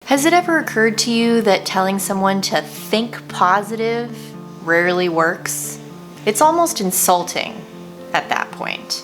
Has it ever occurred to you that telling someone to think positive rarely works? It's almost insulting at that point.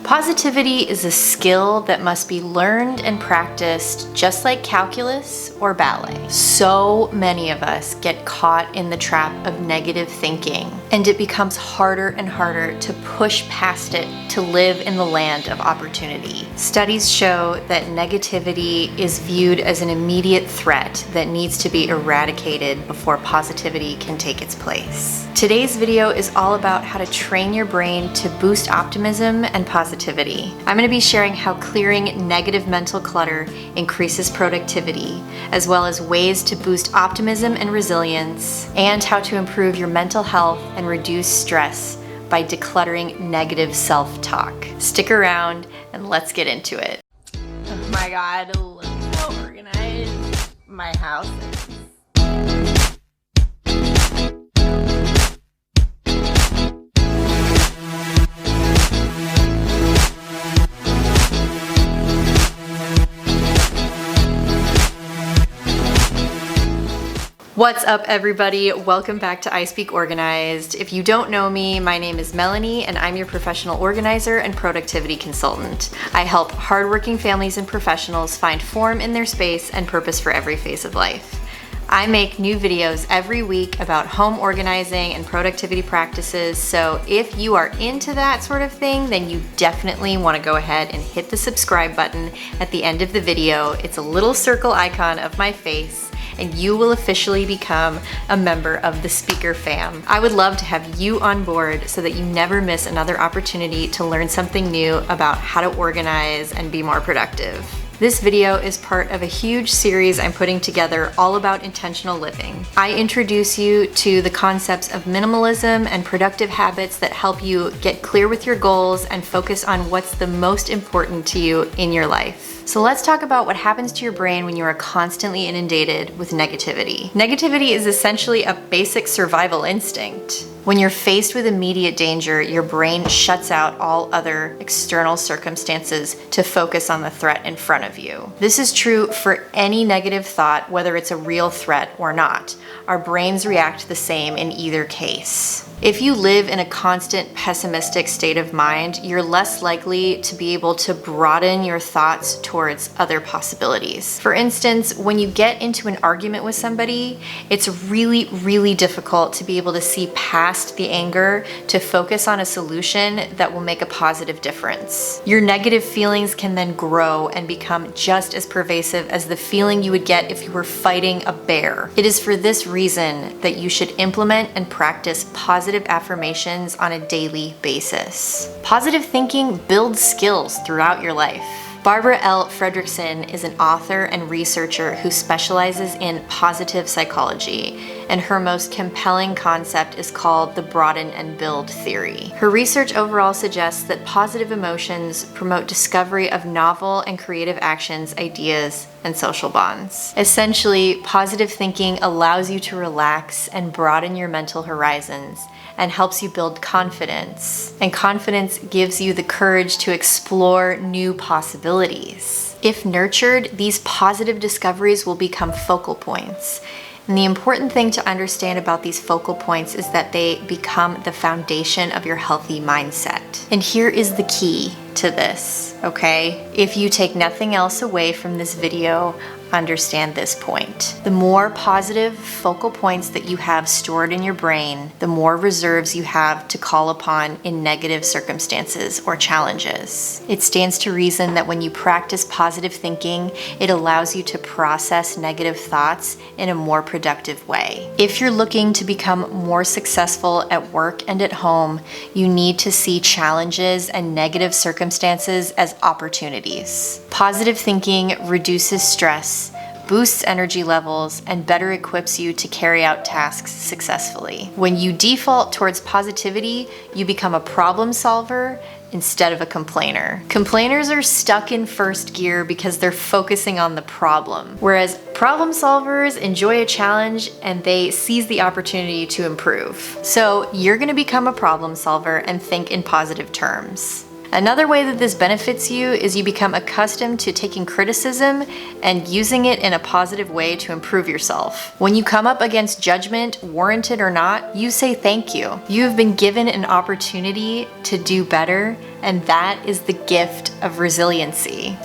Positivity is a skill that must be learned and practiced just like calculus or ballet. So many of us get caught in the trap of negative thinking, and it becomes harder and harder to push past it to live in the land of opportunity. Studies show that negativity is viewed as an immediate threat that needs to be eradicated before positivity can take its place. Today's video is all about how to train your brain to boost optimism and positivity. I'm going to be sharing how clearing negative mental clutter increases productivity, as well as ways to boost optimism and resilience, and how to improve your mental health and reduce stress by decluttering negative self-talk. Stick around and let's get into it. Oh my God, look how organized my house is. What's up, everybody? Welcome back to I Speak Organized. If you don't know me, my name is Melanie and I'm your professional organizer and productivity consultant. I help hardworking families and professionals find form in their space and purpose for every phase of life. I make new videos every week about home organizing and productivity practices, so if you are into that sort of thing, then you definitely want to go ahead and hit the subscribe button at the end of the video. It's a little circle icon of my face, and you will officially become a member of the Speaker fam. I would love to have you on board so that you never miss another opportunity to learn something new about how to organize and be more productive. This video is part of a huge series I'm putting together all about intentional living. I introduce you to the concepts of minimalism and productive habits that help you get clear with your goals and focus on what's the most important to you in your life. So let's talk about what happens to your brain when you are constantly inundated with negativity. Negativity is essentially a basic survival instinct. When you're faced with immediate danger, your brain shuts out all other external circumstances to focus on the threat in front of you. This is true for any negative thought, whether it's a real threat or not. Our brains react the same in either case. If you live in a constant pessimistic state of mind, you're less likely to be able to broaden your thoughts towards other possibilities. For instance, when you get into an argument with somebody, it's really difficult to be able to see past the anger to focus on a solution that will make a positive difference. Your negative feelings can then grow and become just as pervasive as the feeling you would get if you were fighting a bear. It is for this reason that you should implement and practice positive affirmations on a daily basis. Positive thinking builds skills throughout your life. Barbara L. Fredrickson is an author and researcher who specializes in positive psychology, and her most compelling concept is called the broaden and build theory. Her research overall suggests that positive emotions promote discovery of novel and creative actions, ideas, and social bonds. Essentially, positive thinking allows you to relax and broaden your mental horizons and helps you build confidence. And confidence gives you the courage to explore new possibilities. If nurtured, these positive discoveries will become focal points. And the important thing to understand about these focal points is that they become the foundation of your healthy mindset. And here is the key to this, okay? If you take nothing else away from this video, understand this point. The more positive focal points that you have stored in your brain, the more reserves you have to call upon in negative circumstances or challenges. It stands to reason that when you practice positive thinking, it allows you to process negative thoughts in a more productive way. If you're looking to become more successful at work and at home, you need to see challenges and negative circumstances as opportunities. Positive thinking reduces stress, boosts energy levels, and better equips you to carry out tasks successfully. When you default towards positivity, you become a problem solver instead of a complainer. Complainers are stuck in first gear because they're focusing on the problem, whereas problem solvers enjoy a challenge and they seize the opportunity to improve. So you're gonna become a problem solver and think in positive terms. Another way that this benefits you is you become accustomed to taking criticism and using it in a positive way to improve yourself. When you come up against judgment, warranted or not, you say thank you. You have been given an opportunity to do better, and that is the gift of resiliency.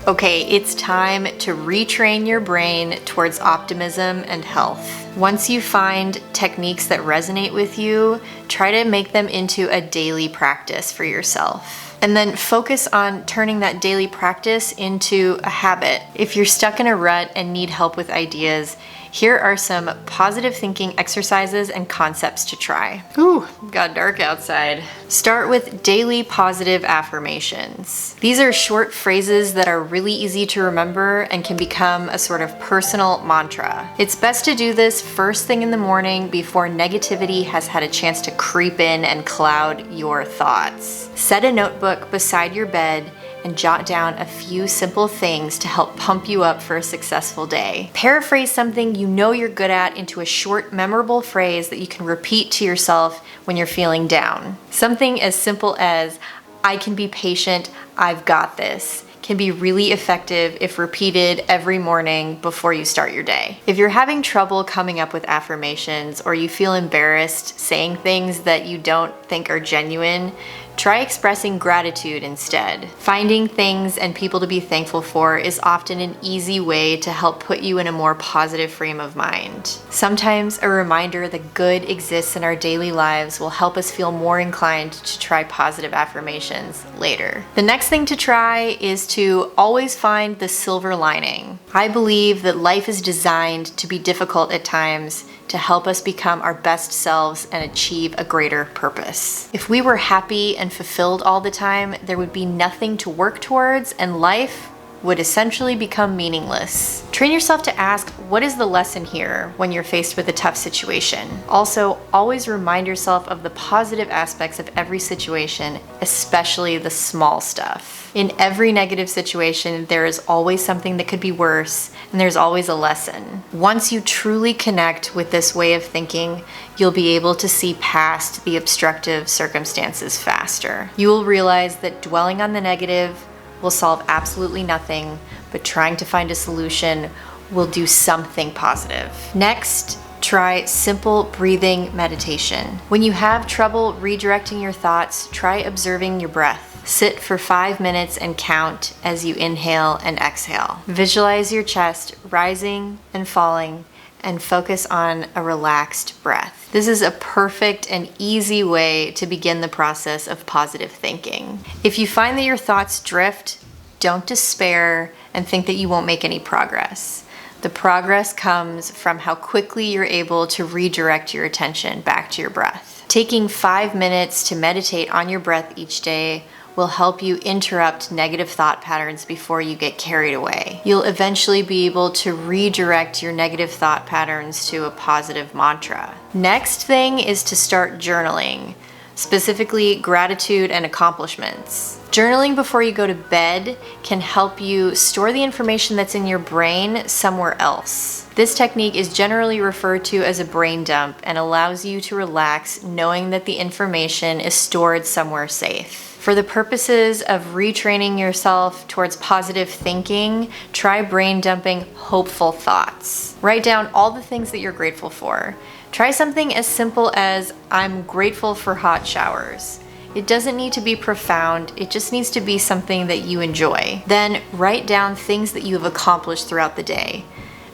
Okay, it's time to retrain your brain towards optimism and health. Once you find techniques that resonate with you, try to make them into a daily practice for yourself. And then focus on turning that daily practice into a habit. If you're stuck in a rut and need help with ideas, here are some positive thinking exercises and concepts to try. Ooh, got dark outside. Start with daily positive affirmations. These are short phrases that are really easy to remember and can become a sort of personal mantra. It's best to do this first thing in the morning before negativity has had a chance to creep in and cloud your thoughts. Set a notebook beside your bed and jot down a few simple things to help pump you up for a successful day. Paraphrase something you know you're good at into a short, memorable phrase that you can repeat to yourself when you're feeling down. Something as simple as, "I can be patient, I've got this," can be really effective if repeated every morning before you start your day. If you're having trouble coming up with affirmations or you feel embarrassed saying things that you don't think are genuine, try expressing gratitude instead. Finding things and people to be thankful for is often an easy way to help put you in a more positive frame of mind. Sometimes a reminder that good exists in our daily lives will help us feel more inclined to try positive affirmations later. The next thing to try is to always find the silver lining. I believe that life is designed to be difficult at times to help us become our best selves and achieve a greater purpose. If we were happy and fulfilled all the time, there would be nothing to work towards and life would essentially become meaningless. Train yourself to ask, what is the lesson here when you're faced with a tough situation? Also, always remind yourself of the positive aspects of every situation, especially the small stuff. In every negative situation, there is always something that could be worse, and there's always a lesson. Once you truly connect with this way of thinking, you'll be able to see past the obstructive circumstances faster. You will realize that dwelling on the negative will solve absolutely nothing, but trying to find a solution will do something positive. Next, try simple breathing meditation. When you have trouble redirecting your thoughts, try observing your breath. Sit for 5 minutes and count as you inhale and exhale. Visualize your chest rising and falling and focus on a relaxed breath. This is a perfect and easy way to begin the process of positive thinking. If you find that your thoughts drift, don't despair and think that you won't make any progress. The progress comes from how quickly you're able to redirect your attention back to your breath. Taking 5 minutes to meditate on your breath each day will help you interrupt negative thought patterns before you get carried away. You'll eventually be able to redirect your negative thought patterns to a positive mantra. Next thing is to start journaling, specifically gratitude and accomplishments. Journaling before you go to bed can help you store the information that's in your brain somewhere else. This technique is generally referred to as a brain dump and allows you to relax knowing that the information is stored somewhere safe. For the purposes of retraining yourself towards positive thinking, try brain dumping hopeful thoughts. Write down all the things that you're grateful for. Try something as simple as, "I'm grateful for hot showers." It doesn't need to be profound, it just needs to be something that you enjoy. Then write down things that you have accomplished throughout the day.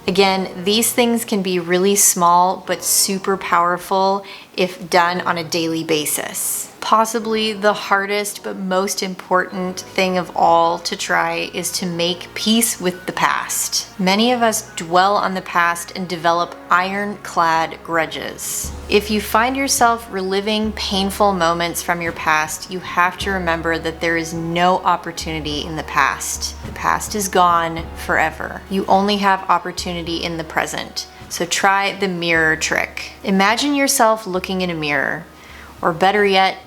Again, these things can be really small but super powerful if done on a daily basis. Possibly the hardest but most important thing of all to try is to make peace with the past. Many of us dwell on the past and develop ironclad grudges. If you find yourself reliving painful moments from your past, you have to remember that there is no opportunity in the past. The past is gone forever. You only have opportunity in the present. So try the mirror trick. Imagine yourself looking in a mirror, or better yet,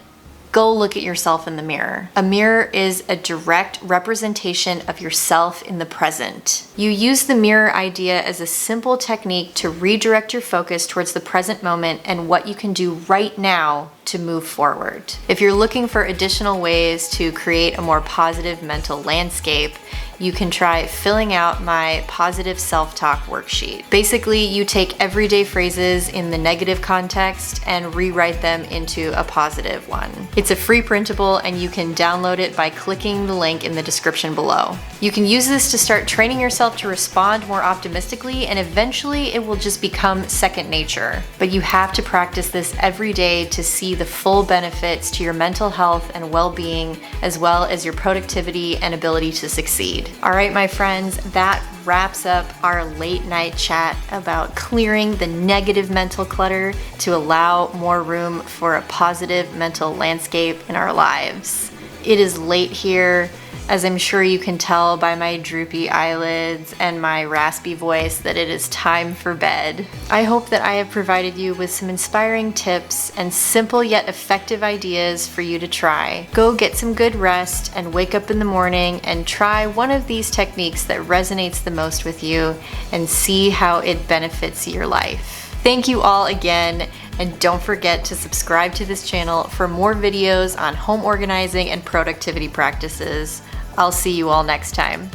go look at yourself in the mirror. A mirror is a direct representation of yourself in the present. You use the mirror idea as a simple technique to redirect your focus towards the present moment and what you can do right now to move forward. If you're looking for additional ways to create a more positive mental landscape, you can try filling out my positive self-talk worksheet. Basically, you take everyday phrases in the negative context and rewrite them into a positive one. It's a free printable and you can download it by clicking the link in the description below. You can use this to start training yourself to respond more optimistically, and eventually it will just become second nature. But you have to practice this every day to see the full benefits to your mental health and well-being, as well as your productivity and ability to succeed. All right, my friends, that wraps up our late night chat about clearing the negative mental clutter to allow more room for a positive mental landscape in our lives. It is late here, as I'm sure you can tell by my droopy eyelids and my raspy voice that it is time for bed. I hope that I have provided you with some inspiring tips and simple yet effective ideas for you to try. Go get some good rest and wake up in the morning and try one of these techniques that resonates the most with you and see how it benefits your life. Thank you all again, and don't forget to subscribe to this channel for more videos on home organizing and productivity practices. I'll see you all next time.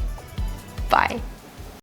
Bye.